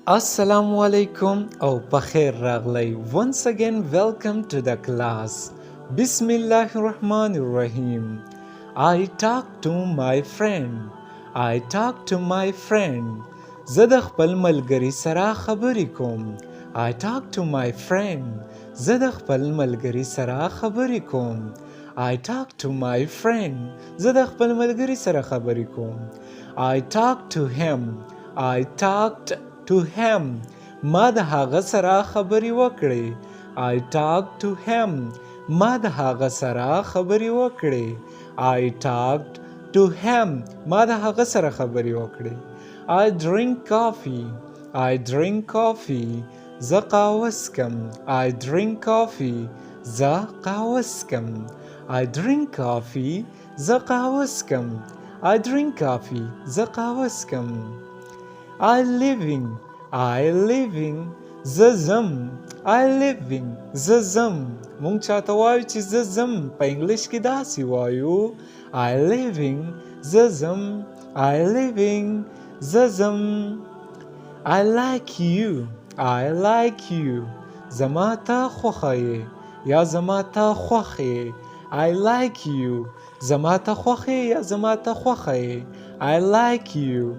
Assalamu alaikum او بخیر راغلی. Once again welcome to the class. Bismillahir Rahmanir Rahim. I talk to my friend. I talk to my friend. زه د خپل ملګري سره خبرې کوم. I talk to my friend. زه د خپل ملګري سره خبرې کوم. I talk to my friend. زه د خپل ملګري سره خبرې کوم. I talk to him. I talked to him. ما د هغه سره خبرې وکړې. I talked to him. ما د هغه سره خبرې وکړې. I talked to him. ما د هغه سره خبرې وکړې. I drink coffee. I drink coffee. زه قهوه څښم. I drink coffee. زه قهوه څښم. I drink coffee. زه قهوه څښم. I drink coffee. زه قهوه څښم. I living. زه ځم. I living. زه ځم. مونږ چاته وایو چې زه ځم په انګلیش کې داسې وایو I living. زه ځم. I living. زه ځم. I like you. I like you. زما ته خوښه یې یا زما ته خوښ یې. I like you. زما ته خوښ یې یا زما ته خوښه یې. I like you.